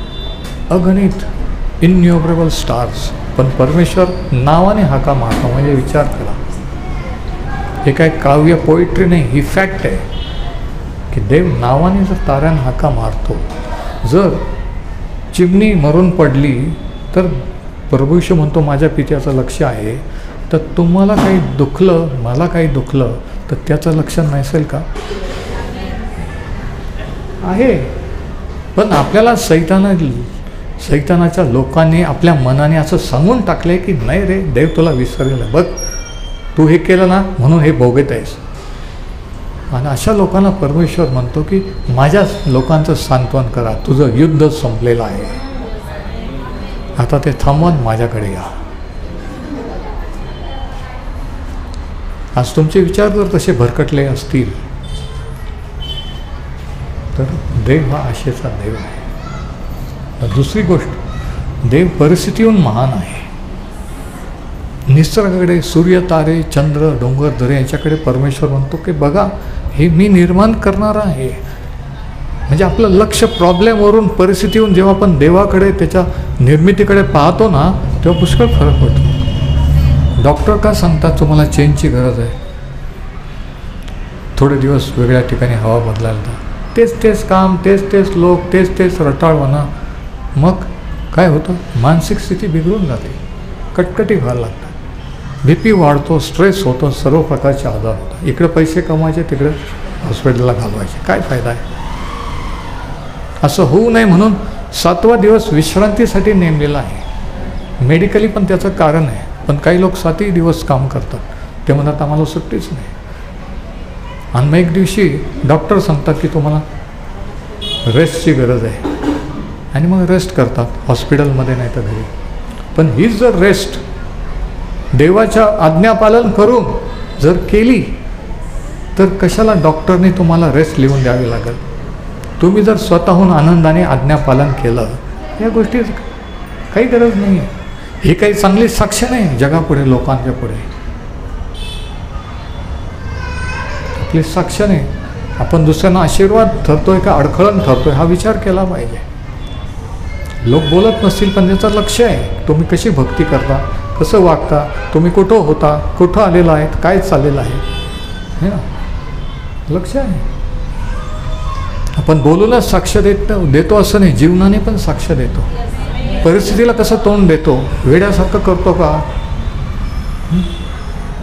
अगणित इन्युमरेबल स्टार्स, पण परमेश्वर नावाने हाका मारतो. म्हणजे विचार करा, हे काय काव्य पोएट्री नाही, ही फॅक्ट आहे की देव नावाने जर ताऱ्यांना हाका मारतो. जर चिमणी मरून पडली तर प्रभू येशू म्हणतो माझ्या पित्याचं लक्ष आहे. तर तुम्हाला काही दुखलं, मला काही दुखलं, तर त्याचं लक्ष नसेल का? आहे. पण आपल्याला सैतानाच्या लोकांनी आपल्या मनाने असं सांगून टाकले की नाही रे, देव तुला विसरलेला, बघ तू हे केलं ना म्हणून हे भोगत आहेस. आणि अशा लोकांना परमेश्वर म्हणतो की माझ्या लोकांचं सांत्वन करा, तुझं युद्ध संपलेलं आहे, आता ते थांबवून माझ्याकडे या. आज तुमचे विचार जर तसे भरकटले असतील तर देव हा आशेचा देव आहे. दुसरी गोष्ट, देव परिस्थितीहून महान आहे. निसर्गाकडे, सूर्य, तारे, चंद्र, डोंगर, दरे यांच्याकडे परमेश्वर म्हणतो की बघा हे मी निर्माण करणार आहे. म्हणजे आपलं लक्ष प्रॉब्लेमवरून, परिस्थितीहून जेव्हा आपण देवाकडे, त्याच्या निर्मितीकडे पाहतो ना, तेव्हा पुष्कळ फरक पडतो. डॉक्टर का सांगतात तुम्हाला चेंजची गरज आहे, थोडे दिवस वेगळ्या ठिकाणी हवा बदलायला जा. तेच काम, तेच लोक, तेच रटाळवाना. मग काय होतं, मानसिक स्थिती बिघडून जाते, कटकटी व्हायला लागतात, BP वाढतो, स्ट्रेस होतो, सर्व प्रकारचे आजार होतात. इकडे पैसे कमवायचे, तिकडे हॉस्पिटलला घालवायचे, काय फायदा आहे? असं होऊ नये म्हणून 7वा दिवस विश्रांतीसाठी नेमलेला आहे. मेडिकली पण त्याचं कारण आहे. पण काही लोक 7ही दिवस काम करतात, ते म्हणतात आम्हाला सुट्टीच नाही. आणि मग एक दिवशी डॉक्टर सांगतात की तुम्हाला रेस्टची गरज आहे, आणि मग रेस्ट करतात हॉस्पिटलमध्ये नाही तर घरी. पण हीच जर रेस्ट देवाच्या आज्ञापालन करून जर केली तर कशाला डॉक्टरने तुम्हाला रेस्ट लिहून द्यावी लागेल? तुम्ही जर स्वतःहून आनंदाने आज्ञापालन केलं, या गोष्टी काही गरज नाही आहे. हे काही चांगली साक्ष नाही जगापुढे, लोकांच्या पुढे आपली साक्ष नाही. आपण दुसऱ्यांना आशीर्वाद ठरतोय का अडखळण ठरतोय, हा विचार केला पाहिजे. लोक बोलत नसतील पण त्याचं लक्ष आहे, तुम्ही कशी भक्ती करता, कसं वागता, तुम्ही कुठं होता, कुठं आलेला आहेत, काय चाललेलं आहे, हे ना, लक्ष आहे. आपण बोलूनच साक्ष देतो असं नाही, जीवनाने पण साक्ष देतो. परिस्थितीला कसं तोंड देतो, वेड्यासारखं करतो का,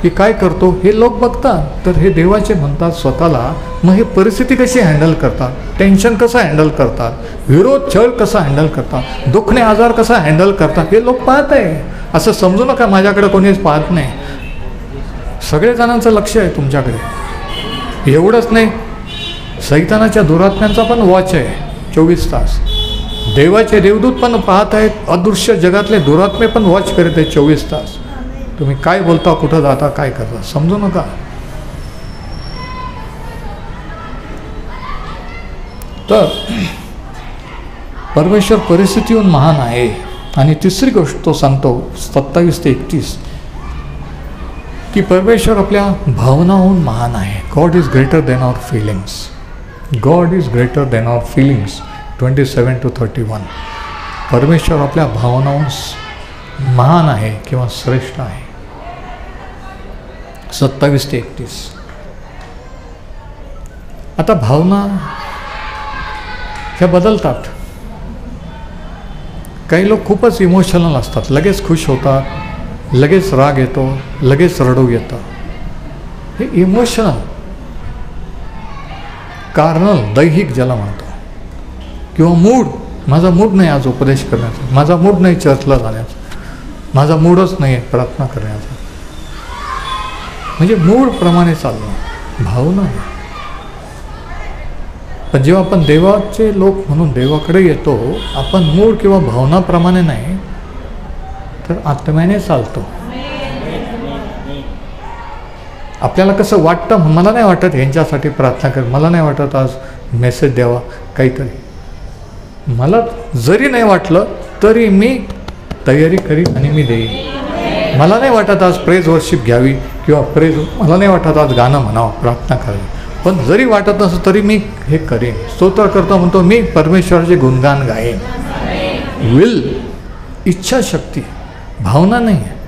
की काय करतो, हे लोक बघतात. तर हे देवाचे म्हणतात स्वतःला. मग हे परिस्थिती कशी हँडल करतात, टेन्शन कसं हँडल करतात, विरोध छळ कसा हँडल करतात, दुखणे आजार कसा हँडल करतात, हे लोक पाहत आहे. असं समजू नका माझ्याकडे कोणीच पाहत नाही, सगळे जणांचं लक्ष आहे तुमच्याकडे. एवढंच नाही, सैतानाच्या दुरात्म्यांचा पण वॉच आहे 24 तास. देवाचे देवदूत पण पाहत आहेत, अदृश्य जगातले दुरात्मे पण वॉच करत आहेत 24 तास. तुम्ही काय बोलता, कुठं जाता, काय करता, समजू नका. तर परमेश्वर परिस्थितीहून महान आहे. आणि तिसरी गोष्ट तो सांगतो 27 ते 31 की परमेश्वर आपल्या भावनाहून महान आहे. God is greater than our feelings. God is greater than our feelings 27 to 31. परमेश्वर आपल्या भावनाहून महान आहे किंवा श्रेष्ठ आहे. 27 ते 31. आता भावना ह्या बदलतात. काही लोक खूपच इमोशनल असतात, लगेच खुश होतात, लगेच राग येतो, लगेच रडू येतं. हे इमोशनल कार्नल, दैहिक ज्याला म्हणतो, किंवा मूड. माझा मूड नाही आज उपदेश करण्याचा, माझा मूड नाही चर्चला जाण्याचा, माझा मूडच नाही आहे प्रार्थना करण्याचा. म्हणजे मूडप्रमाणे चालणं भावना आहे. पण जेव्हा आपण देवाचे लोक म्हणून देवाकडे येतो, आपण मूड किंवा भावनाप्रमाणे नाही, तर आत्म्याने चालतो. आपल्याला कसं वाटतं, मला नाही वाटत ह्यांच्यासाठी प्रार्थना कर, मला नाही वाटत आज मेसेज द्यावा काहीतरी, मला जरी नाही वाटलं तरी मी तयारी करीन आणि मी देईन. मला नाही वाटत आज प्रेज वर्शिप घ्यावी किंवा मला नाही वाटत आज गाणं म्हणावं, प्रार्थना करावी, पण जरी वाटत नसतं तरी मी हे करेन. स्तोत्र करतो म्हणतो मी परमेश्वराचे गुणगान गाईन. विल, इच्छाशक्ती, भावना नाही आहे.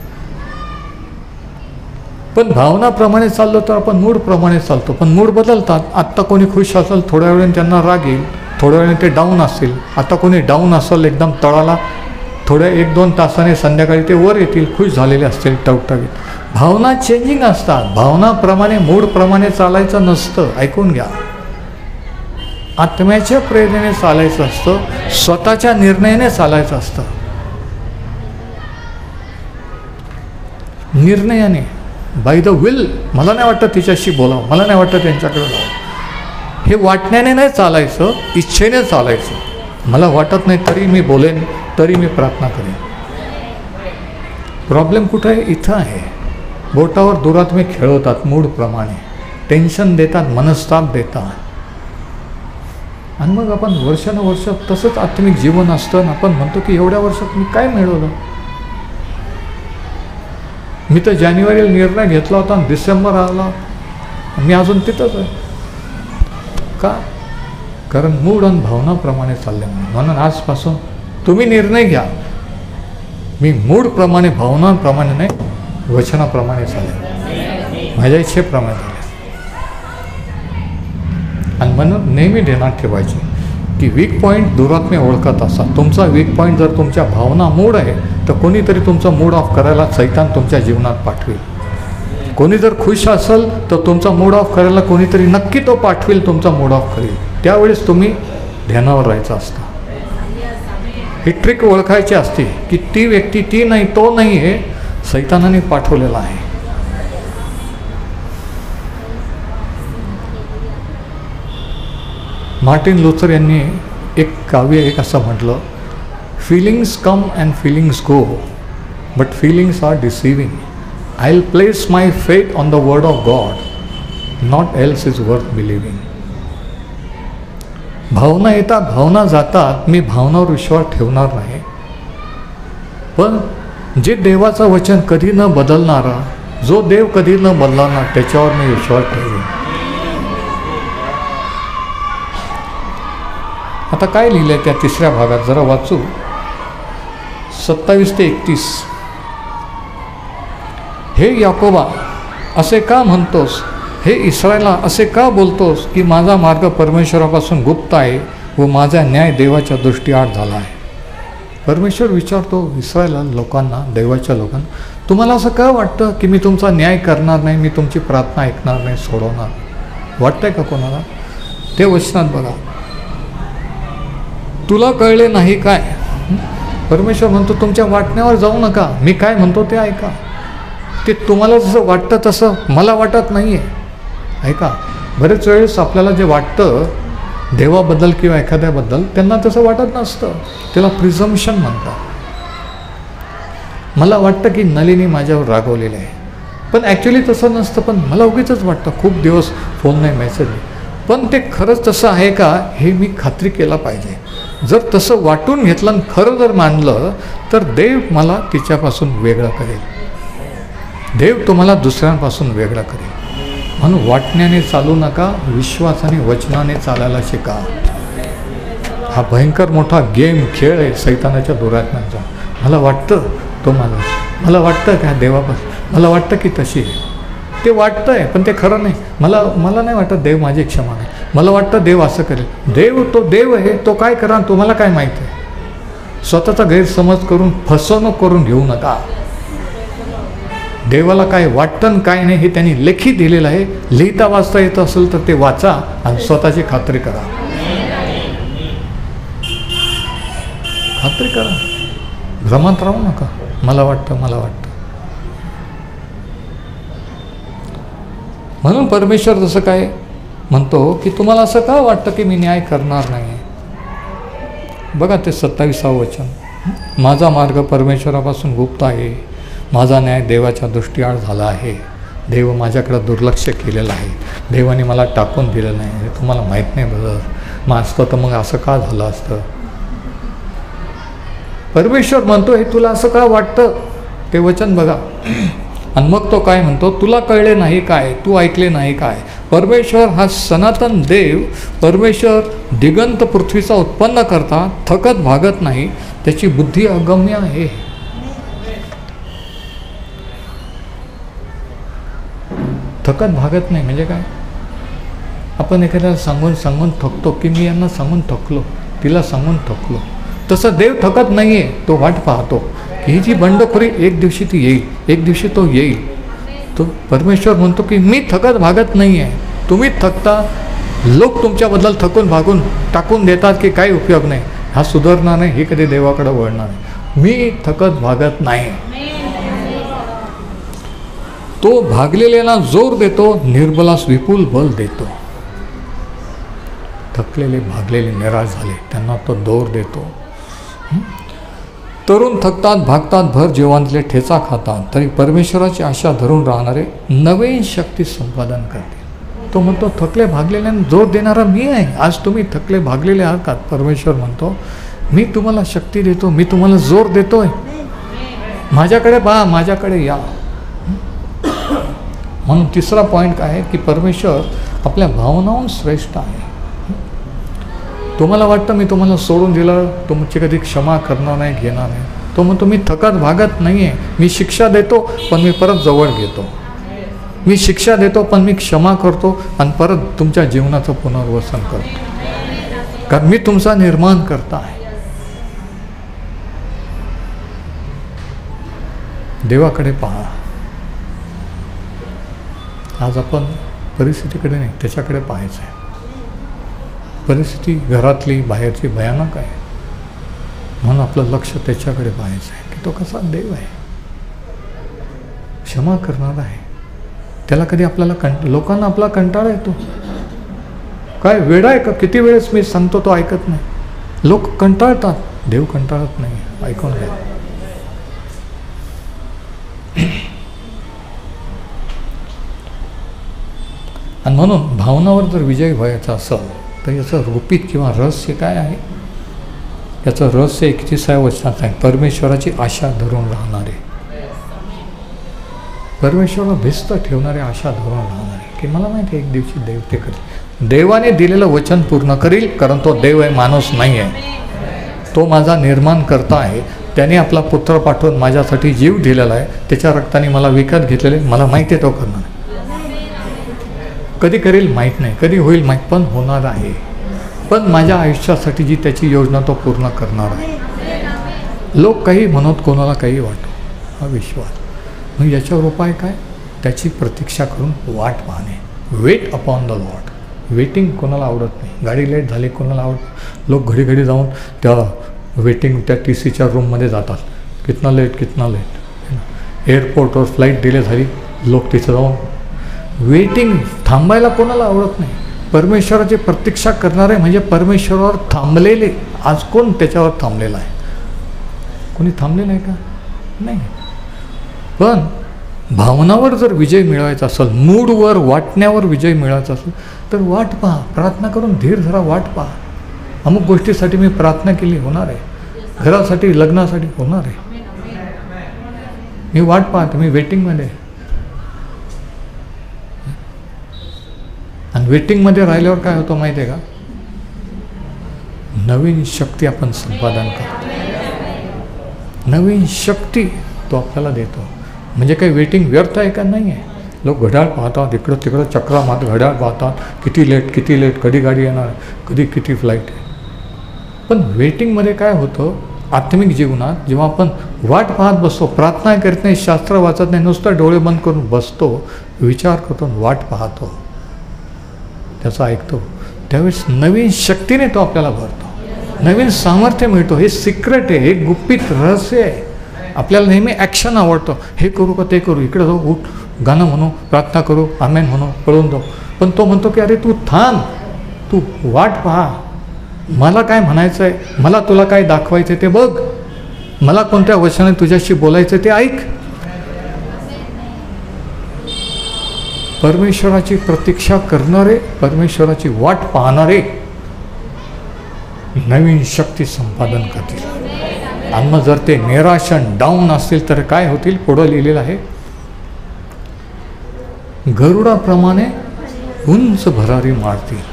पण भावनाप्रमाणे चाललो तर आपण मूडप्रमाणे चालतो. पण मूड बदलतात. आत्ता कोणी खुश असेल, थोड्या वेळाने त्यांना राग येईल, थोड्या वेळाने ते डाऊन असतील. आता कोणी डाऊन असेल एकदम तळाला, थोड्या 1-2 तासाने संध्याकाळी ते वर येतील, खुश झालेले असतील, टवटवीत. भावना चेंजिंग असतात. भावनाप्रमाणे मूडप्रमाणे चालायचं नसतं. ऐकून घ्या, आत्म्याच्या प्रेरणेने चालायचं असतं, स्वतःच्या निर्णयाने चालायचं असतं. निर्णयाने, बाय द विल. मला नाही वाटतं तिच्याशी बोलावं, मला नाही वाटतं त्यांच्याकडे जावं, हे वाटण्याने नाही चालायचं, इच्छेने चालायचं. मला वाटत नाही तरी मी बोलेन, तरी मी प्रार्थना करेन. प्रॉब्लेम कुठं आहे? इथं आहे. बोटावर दुरात्मे खेळवतात मूडप्रमाणे, टेन्शन देतात, मनस्ताप देतात. आणि मग आपण वर्षानुवर्ष तसंच आत्मिक जीवन असतं. आपण म्हणतो की एवढ्या वर्षात मी काय मिळवलं? मी तर जानेवारीला निर्णय घेतला होता आणि डिसेंबर आला, मी अजून तिथंच आहे. का? कारण मूड आणि भावनाप्रमाणे चालले. म्हणून आजपासून तुम्ही निर्णय घ्या, मी मूडप्रमाणे, भावनाप्रमाणे नाही, वचनाप्रमाणे चालेल, माझ्या इच्छेप्रमाणे चालेल. आणि म्हणून नेहमी ध्यानात ठेवायचे की वीक पॉईंट दुरात्मे ओळखत असतात. तुमचा वीक पॉईंट जर तुमच्या भावना मूड आहे तर कोणीतरी तुमचा मूड ऑफ करायला सैतान तुमच्या जीवनात पाठवेल. कोणी जर खुश असेल तर तुमचा मूड ऑफ करायला कोणीतरी नक्की तो पाठवेल, तुमचा मूड ऑफ करेल. त्यावेळेस तुम्ही ध्यानावर राहायचं असतं. ही ट्रिक ओळखायची असते की ती व्यक्ती ती नाही, तो नाही आहे, सैतानाने पाठवलेला आहे. मार्टिन लुथर यांनी एक काव्य असं म्हटलं, feelings come and feelings go, but feelings are deceiving. I will place my faith on the word of God, not else is worth believing. भावना येतात, भावना जातात, मी भावनावर विश्वास ठेवणार नाही. पण जे देवाचं वचन कधी न बदलणारा, जो देव कधी न बदलणार, त्याच्यावर मी विश्वास ठेवेन. आता काय लिहिलं आहे त्या 3ऱ्या भागात जरा वाचू. 27 ते 31. हे याकोबा, असे का म्हणतोस? हे इस्रायला, असे का बोलतोस की माझा मार्ग परमेश्वरापासून गुप्त आहे व माझा न्याय देवाच्या दृष्टीआड झाला आहे? परमेश्वर विचारतो इस्रायला लोकांना, देवाच्या लोकांना, तुम्हाला असं का वाटतं की मी तुमचा न्याय करणार नाही, मी तुमची प्रार्थना ऐकणार नाही, सोडवणार? वाटतंय का कोणाला? ते वचनात बघा, तुला कळले नाही काय? परमेश्वर म्हणतो तुमच्या वाटण्यावर जाऊ नका, मी काय म्हणतो ते ऐका. ते तुम्हाला जसं वाटतं तसं मला वाटत नाही आहे. ऐका, बरेच वेळेस आपल्याला जे वाटतं देवाबद्दल किंवा एखाद्याबद्दल त्यांना तसं वाटत नसतं. त्याला प्रिझम्पशन म्हणतात. मला वाटतं की नलिनी माझ्यावर रागवलेली आहे, पण ॲक्च्युली तसं नसतं. पण मला उगीचच वाटतं, खूप दिवस फोन नाही, मेसेज नाही. पण ते खरंच तसं आहे का हे मी खात्री केला पाहिजे. जर तसं वाटून घेतलं आणि खरं जर मानलं तर देव मला तिच्यापासून वेगळं करेल. देव तुम्हाला दुसऱ्यांपासून वेगळं करेल. म्हणून वाटण्याने चालू नका, विश्वासाने वचनाने चालायला शिका. हा भयंकर मोठा गेम, खेळ आहे सैतानाच्या दुरात्म्यांचा. मला वाटतं तो मला वाटतं का देवापासून, मला वाटतं की तशी आहे. ते वाटतं आहे पण ते खरं नाही. मला नाही वाटत देव माझी क्षमा नाही. मला वाटतं देव असं करेल. देव तो देव आहे, तो काय करा तुम्हाला काय माहीत आहे? स्वतःचा गैरसमज करून फसवणूक करून घेऊ नका. देवाला काय वाटतं काय नाही हे त्यांनी लेखी दिलेलं आहे. लिहिता वाचता येत असेल तर ते वाचा आणि स्वतःची खात्री करा. खात्री करा, भ्रमात राहू नका. मला वाटतं. म्हणून परमेश्वर जसं काय म्हणतो की तुम्हाला असं का वाटतं की मी न्याय करणार नाही? बघा ते 27वं वचन, माझा मार्ग परमेश्वरापासून गुप्त आहे, माझा न्याय देवाच्या दृष्टीआड झाला आहे. देव माझ्याकडं दुर्लक्ष केलेलं आहे. देवाने मला टाकून दिलं नाही. हे तुम्हाला माहीत नाही बरं. मग असतं तर मग असं का झालं असतं? परमेश्वर म्हणतो हे तुला असं का वाटतं? ते वचन बघा. आणि मग तो काय म्हणतो, तुला कळले नाही काय, तू ऐकले नाही काय? परमेश्वर हा सनातन देव, परमेश्वर दिगंत पृथ्वीचा उत्पन्न करता थकत भागत नाही, त्याची बुद्धी अगम्य आहे. थकत भागत नाही म्हणजे काय? आपण एखाद्याला सांगून थकतो की मी यांना सांगून थकलो, तिला सांगून थकलो. तसं देव थकत नाही आहे. तो वाट पाहतो की ही जी बंडखोरी एक दिवशी ती येईल, एक दिवशी तो येईल. तो परमेश्वर म्हणतो की मी थकत भागत नाही आहे. तुम्ही थकता, लोक तुमच्याबद्दल थकून भागून टाकून देतात की काही उपयोग नाही, हा सुधारणार नाही, हे कधी देवाकडे वळणार नाही. मी थकत भागत नाही. तो भागलेल्याला जोर देतो, निर्बलास विपुल बल देतो. थकलेले भागलेले निराश झाले त्यांना तो जोर देतो. तरुण थकतात, भागतात, भर जेवणातले ठेचा खातात, तरी परमेश्वराची आशा धरून राहणारे नवीन शक्ती संपादन करते. तो म्हणतो थकले भागलेल्यांना जोर देणारा मी आहे. आज तुम्ही थकले भागलेले आहात का? परमेश्वर म्हणतो मी तुम्हाला शक्ती देतो, मी तुम्हाला जोर देतोय. माझ्याकडे पहा, माझ्याकडे या. म्हणून तिसरा पॉईंट काय आहे की परमेश्वर आपल्या भावनाहून श्रेष्ठ आहे. तुम्हाला वाटतं मी तुम्हाला सोडून दिलं, तुमची कधी क्षमा करणार नाही, घेणार नाही. तो म्हणतो मी थकत भागत नाही आहे. मी शिक्षा देतो पण मी परत जवळ घेतो. मी शिक्षा देतो पण मी क्षमा करतो आणि परत तुमच्या जीवनाचं पुनर्वसन करतो. कारण मी तुमचा निर्माण करता आहे. देवाकडे पहा. आज आपण परिस्थितीकडे नाही, त्याच्याकडे पाहायचं आहे. परिस्थिती घरातली बाहेरची भयानक आहे, म्हणून आपलं लक्ष त्याच्याकडे पाहायचं आहे की तो कसा देव आहे, क्षमा करणारा आहे. त्याला कधी आपल्याला लोकांना आपला कंटाळा येतो. काय वेडा आहे का? किती वेळेस मी सांगतो तो ऐकत नाही. लोक कंटाळतात, देव कंटाळत नाही. ऐकून घ्या. आणि म्हणून भावनावर जर विजय व्हायचा असेल तर याचं रूपित किंवा रहस्य काय आहे? याचं रहस्य 31व्या वचनात आहे. परमेश्वराची आशा धरून राहणारे, परमेश्वराला भिस्त ठेवणारे, आशा धरून राहणारे की मला माहिती आहे एक दिवशी देव ते करेल. देवाने दिलेलं वचन पूर्ण करील, कारण तो देव आहे, माणूस नाही आहे. तो माझा निर्माण करता आहे. त्याने आपला पुत्र पाठवून माझ्यासाठी जीव दिलेला आहे, त्याच्या रक्ताने मला विकत घेतलेले, मला माहिती आहे तो करणार कधी करेल माहीत नाही, कधी होईल माहीत, पण होणार आहे. पण माझ्या आयुष्यासाठी जी त्याची योजना तो पूर्ण करणार आहे. लोक काही म्हणत, कोणाला काही वाटो, हा विश्वास. मग याच्यावर उपाय काय? त्याची प्रतीक्षा करून वाट पाहणे. Wait upon the Lord. Waiting कोणाला आवडत नाही. गाडी लेट झाली कोणाला आवडत. लोक घडी घडी जाऊन त्या वेटिंग त्या TCच्या रूममध्ये जातात. कितना लेट कितना लेट. एअरपोर्टवर फ्लाईट डिले झाली, लोक तिथं जाऊन वेटिंग. थांबायला कोणाला आवडत नाही. परमेश्वराची प्रतीक्षा करणारे म्हणजे परमेश्वरावर थांबलेले. आज कोण त्याच्यावर थांबलेला आहे? कोणी थांबलेलं आहे का? नाही. पण भावनावर जर विजय मिळवायचा असेल, मूडवर, वाटण्यावर विजय मिळवायचा असेल तर वाट पहा. प्रार्थना करून धीर धरा, वाट पहा. अमुक गोष्टीसाठी मी प्रार्थना केली, होणार आहे. घरासाठी, लग्नासाठी होणार आहे. मी वाट पाहते, मी वेटिंगमध्ये. आणि वेटिंगमध्ये राहिल्यावर काय होतं माहिती आहे का? नवीन शक्ती आपण संपादन करतो. नवीन शक्ती तो आपल्याला देतो. म्हणजे काही वेटिंग व्यर्थ आहे का? नाही आहे. लोक घड्याळ पाहतात, इकडं तिकडं चक्रा मारत घड्याळ पाहतात, किती लेट, कधी गाडी येणार, किती फ्लाईट आहे. पण वेटिंगमध्ये काय होतं, आत्मिक जीवनात जेव्हा आपण वाट पाहत बसतो, प्रार्थना करत नाही, शास्त्र वाचत नाही, नुसतं डोळे बंद करून बसतो, विचार करतो, वाट पाहतो, त्याचं ऐकतो, त्यावेळेस नवीन शक्तीने तो आपल्याला भरतो. नवीन सामर्थ्य मिळतो. हे सिक्रेट आहे, हे गुपित रहस्य आहे. आपल्याला नेहमी ॲक्शन आवडतं. हे करू का ते करू, इकडे जाऊ, उठ, गाणं म्हणू, प्रार्थना करू, आमेन म्हणू, पळून जाऊ. पण तो म्हणतो की अरे तू थांब, तू वाट पहा. मला काय म्हणायचं आहे, मला तुला काय दाखवायचं आहे ते बघ, मला कोणत्या वचनाने तुझ्याशी बोलायचं ते ऐक. परमेश्वराची प्रतीक्षा करणारे, परमेश्वराची वाट पाहणारे नवीन शक्ती संपादन करतील. आणि मग जर ते निराशन, डाऊन असतील तर काय होतील? पुढं लिहिलेलं आहे, गरुडाप्रमाणे उंच भरारी मारतील.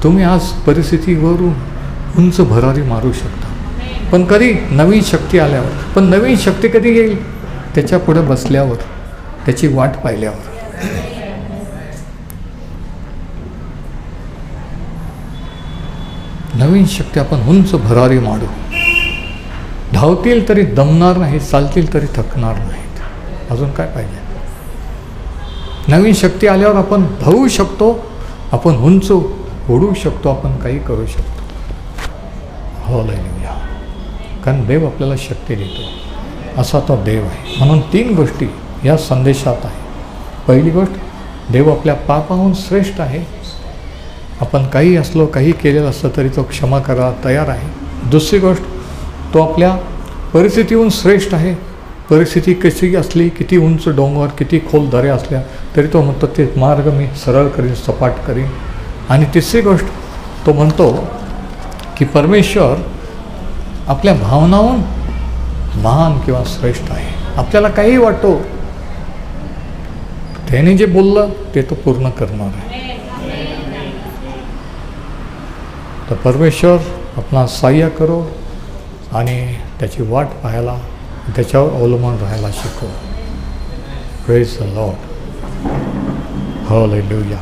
तुम्ही आज परिस्थितीवरून उंच भरारी मारू शकता, पण कधी? नवीन शक्ती आल्यावर. पण नवीन शक्ती कधी येईल? त्याच्या पुढे बसल्यावर, त्याची वाट पाहिल्यावर. नवीन शक्ती आपण उंच भरारी मारू. धावतील तरी दमणार नाही, चालतील तरी थकणार नाहीत. अजून काय पाहिजे? नवीन शक्ती आल्यावर आपण धावू शकतो, आपण उंच उडू शकतो, आपण काही करू शकतो. हालेलुया. कारण देव आपल्याला शक्ती देतो, असा तो देव आहे. म्हणून 3 गोष्टी या संदेशात आहे. पहिली गोष्ट, देव आपल्या पापाहून श्रेष्ठ आहे. आपण काही असलो, काही केलेलं असलं तरी तो क्षमा करायला तयार आहे. दुसरी गोष्ट, तो आपल्या परिस्थितीहून श्रेष्ठ आहे. परिस्थिती कशी असली, किती उंच डोंगर, किती खोल दरे असल्या तरी तो म्हणतो ते मार्ग मी सरळ करीन, सपाट करीन. आणि तिसरी गोष्ट, तो म्हणतो की परमेश्वर आपल्या भावनाहून महान किंवा श्रेष्ठ आहे. आपल्याला काही वाटतो, त्याने जे बोललं ते तो पूर्ण करणार आहे. तर परमेश्वर आपला सहाय्य करो आणि त्याची वाट पाहायला, त्याच्यावर अवलंबून राहायला शिकव. Praise the Lord. हालेलुया.